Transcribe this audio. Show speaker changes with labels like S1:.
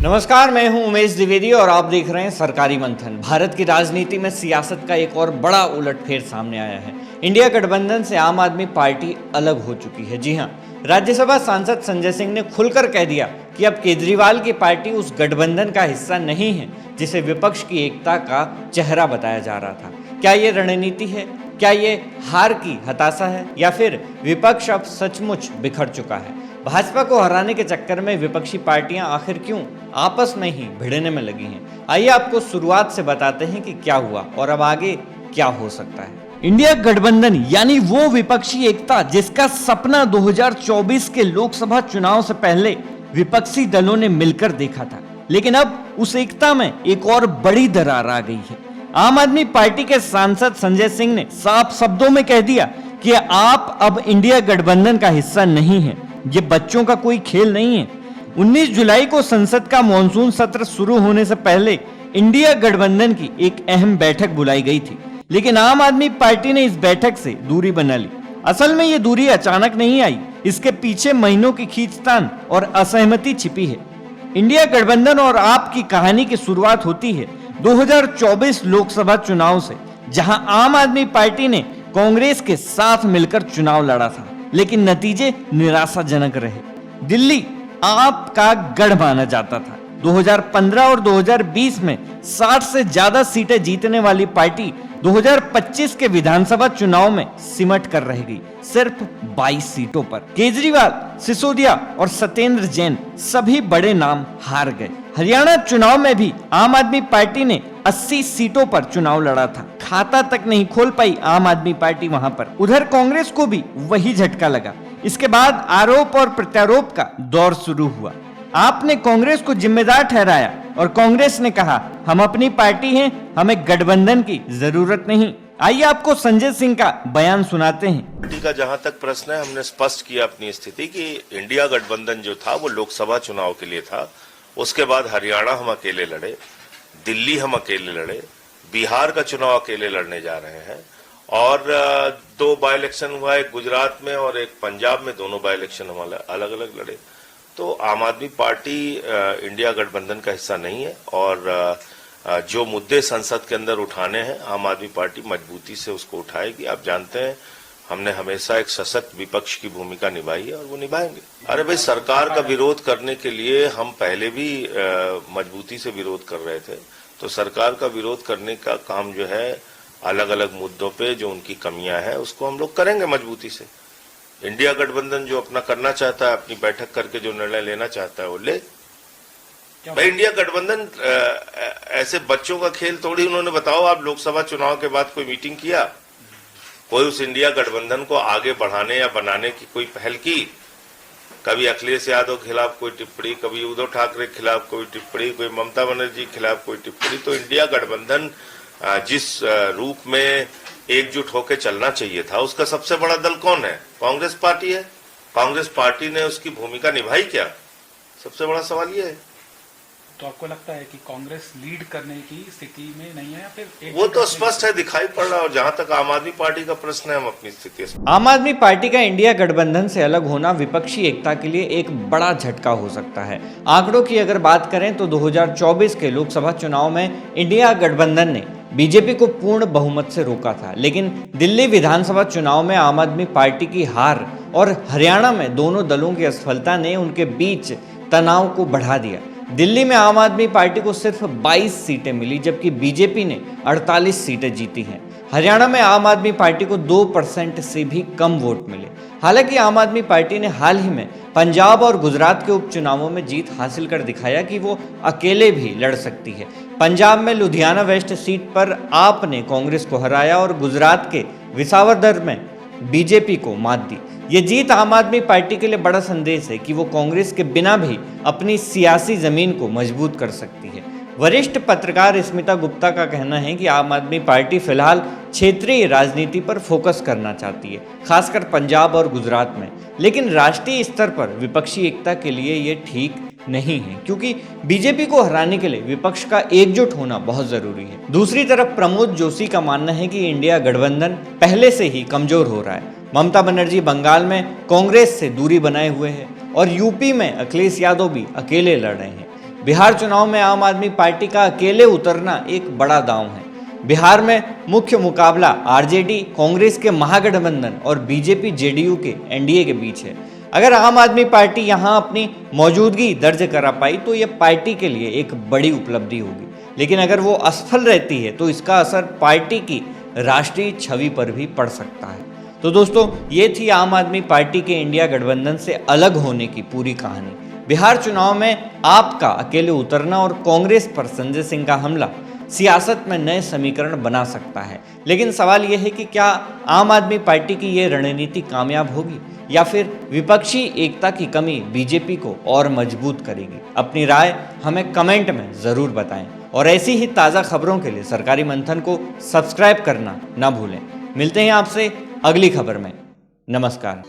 S1: नमस्कार, मैं हूं उमेश द्विवेदी और आप देख रहे हैं सरकारी मंथन। भारत की राजनीति में सियासत का एक और बड़ा उलटफेर सामने आया है। इंडिया गठबंधन से आम आदमी पार्टी अलग हो चुकी है। जी हां, राज्यसभा सांसद संजय सिंह ने खुलकर कह दिया कि अब केजरीवाल की पार्टी उस गठबंधन का हिस्सा नहीं है जिसे विपक्ष की एकता का चेहरा बताया जा रहा था। क्या ये रणनीति है? क्या ये हार की हताशा है, या फिर विपक्ष अब सचमुच बिखर चुका है? भाजपा को हराने के चक्कर में विपक्षी पार्टियां आखिर क्यों आपस में ही भिड़ने में लगी हैं? आइए आपको शुरुआत से बताते हैं कि क्या हुआ और अब आगे क्या हो सकता है। इंडिया गठबंधन यानी वो विपक्षी एकता जिसका सपना 2024 के लोकसभा चुनाव से पहले विपक्षी दलों ने मिलकर देखा था, लेकिन अब उस एकता में एक और बड़ी दरार आ गई है। आम आदमी पार्टी के सांसद संजय सिंह ने साफ शब्दों में कह दिया कि आप अब इंडिया गठबंधन का हिस्सा नहीं हैं। ये बच्चों का कोई खेल नहीं है। 19 जुलाई को संसद का मॉनसून सत्र शुरू होने से पहले इंडिया गठबंधन की एक अहम बैठक बुलाई गई थी, लेकिन आम आदमी पार्टी ने इस बैठक से दूरी बना ली। असल में ये दूरी अचानक नहीं आई, इसके पीछे महीनों की खींचतान और असहमति छिपी है। इंडिया गठबंधन और आप की कहानी की शुरुआत होती है 2024 लोकसभा चुनाव से, जहां आम आदमी पार्टी ने कांग्रेस के साथ मिलकर चुनाव लड़ा था, लेकिन नतीजे निराशाजनक रहे। दिल्ली आपका गढ़ माना जाता था। 2015 और 2020 में 60 से ज्यादा सीटें जीतने वाली पार्टी 2025 के विधानसभा चुनाव में सिमट कर रह गई सिर्फ 22 सीटों पर। केजरीवाल, सिसोदिया और सत्येंद्र जैन सभी बड़े नाम हार गए। हरियाणा चुनाव में भी आम आदमी पार्टी ने 80 सीटों पर चुनाव लड़ा था। खाता तक नहीं खोल पाई आम आदमी पार्टी वहां पर। उधर कांग्रेस को भी वही झटका लगा। इसके बाद आरोप और प्रत्यारोप का दौर शुरू हुआ। आपने कांग्रेस को जिम्मेदार ठहराया और कांग्रेस ने कहा, हम अपनी पार्टी हैं, हमें गठबंधन की जरूरत नहीं। आइए आपको संजय सिंह का बयान सुनाते हैं।
S2: पार्टी का जहां तक प्रश्न है, हमने स्पष्ट किया अपनी स्थिति कि इंडिया गठबंधन जो था वो लोकसभा चुनाव के लिए था। उसके बाद हरियाणा हम अकेले लड़े, दिल्ली हम अकेले लड़े, बिहार का चुनाव अकेले लड़ने जा रहे हैं और 2 बाई इलेक्शन हुआ, एक गुजरात में और एक पंजाब में। दोनों बाई इलेक्शन हम अलग अलग लड़े। तो आम आदमी पार्टी इंडिया गठबंधन का हिस्सा नहीं है और जो मुद्दे संसद के अंदर उठाने हैं, आम आदमी पार्टी मजबूती से उसको उठाएगी। आप जानते हैं, हमने हमेशा एक सशक्त विपक्ष की भूमिका निभाई है और वो निभाएंगे। अरे भाई, सरकार का विरोध करने के लिए हम पहले भी मजबूती से विरोध कर रहे थे। तो सरकार का विरोध करने का काम जो है, अलग अलग मुद्दों पे जो उनकी कमियां हैं उसको हम लोग करेंगे मजबूती से। इंडिया गठबंधन जो अपना करना चाहता है, अपनी बैठक करके जो निर्णय लेना चाहता है वो ले। भाई, इंडिया गठबंधन ऐसे बच्चों का खेल थोड़ी। उन्होंने बताओ, आप लोकसभा चुनाव के बाद कोई मीटिंग किया? कोई उस इंडिया गठबंधन को आगे बढ़ाने या बनाने की कोई पहल की? कभी अखिलेश यादव के खिलाफ कोई टिप्पणी, कभी उद्धव ठाकरे के खिलाफ कोई टिप्पणी, कोई ममता बनर्जी के खिलाफ कोई टिप्पणी। तो इंडिया गठबंधन जिस रूप में एकजुट होकर चलना चाहिए था, उसका सबसे बड़ा दल कौन है? कांग्रेस पार्टी है। कांग्रेस पार्टी ने उसकी भूमिका निभाई क्या? सबसे बड़ा सवाल ये है।
S3: तो आपको लगता है कि कांग्रेस लीड करने की स्थिति में नहीं है या फिर
S2: वो तो स्पष्ट है, दिखाई पड़ रहा है। और जहां तक आम आदमी पार्टी का प्रश्न है, हम अपनी स्थिति।
S1: आम आदमी पार्टी का इंडिया गठबंधन से अलग होना विपक्षी एकता के लिए एक बड़ा झटका हो सकता है। आंकड़ों की अगर बात करें तो 2024 के लोकसभा चुनाव में इंडिया गठबंधन ने बीजेपी को पूर्ण बहुमत से रोका था, लेकिन दिल्ली विधानसभा चुनाव में आम आदमी पार्टी की हार और हरियाणा में दोनों दलों की असफलता ने उनके बीच तनाव को बढ़ा दिया। दिल्ली में आम आदमी पार्टी को सिर्फ 22 सीटें मिली, जबकि बीजेपी ने 48 सीटें जीती हैं। हरियाणा में आम आदमी पार्टी को 2% से भी कम वोट मिले। हालांकि आम आदमी पार्टी ने हाल ही में पंजाब और गुजरात के उपचुनावों में जीत हासिल कर दिखाया कि वो अकेले भी लड़ सकती है। पंजाब में लुधियाना वेस्ट सीट पर आप ने कांग्रेस को हराया और गुजरात के विसावदर में बीजेपी को मात दी। ये जीत आम आदमी पार्टी के लिए बड़ा संदेश है कि वो कांग्रेस के बिना भी अपनी सियासी जमीन को मजबूत कर सकती है। वरिष्ठ पत्रकार स्मिता गुप्ता का कहना है कि आम आदमी पार्टी फिलहाल क्षेत्रीय राजनीति पर फोकस करना चाहती है, खासकर पंजाब और गुजरात में, लेकिन राष्ट्रीय स्तर पर विपक्षी एकता के लिए ये ठीक नहीं है, क्योंकि बीजेपी को हराने के लिए विपक्ष का एकजुट होना बहुत जरूरी है। दूसरी तरफ प्रमोद जोशी का मानना है कि इंडिया गठबंधन पहले से ही कमजोर हो रहा है। ममता बनर्जी बंगाल में कांग्रेस से दूरी बनाए हुए हैं और यूपी में अखिलेश यादव भी अकेले लड़ रहे हैं। बिहार चुनाव में आम आदमी पार्टी का अकेले उतरना एक बड़ा दांव है। बिहार में मुख्य मुकाबला आरजेडी, कांग्रेस के महागठबंधन और बीजेपी जेडीयू के एनडीए के बीच है। अगर आम आदमी पार्टी यहां अपनी मौजूदगी दर्ज करा पाई तो यह पार्टी के लिए एक बड़ी उपलब्धि होगी, लेकिन अगर वो असफल रहती है तो इसका असर पार्टी की राष्ट्रीय छवि पर भी पड़ सकता है। तो दोस्तों, ये थी आम आदमी पार्टी के इंडिया गठबंधन से अलग होने की पूरी कहानी। बिहार चुनाव में आप का अकेले उतरना और कांग्रेस पर संजय सिंह का हमला सियासत में नए समीकरण बना सकता है, लेकिन सवाल यह है कि क्या आम आदमी पार्टी की ये रणनीति कामयाब होगी या फिर विपक्षी एकता की कमी बीजेपी को और मजबूत करेगी। अपनी राय हमें कमेंट में ज़रूर बताएं और ऐसी ही ताज़ा खबरों के लिए सरकारी मंथन को सब्सक्राइब करना ना भूलें। मिलते हैं आपसे अगली खबर में। नमस्कार।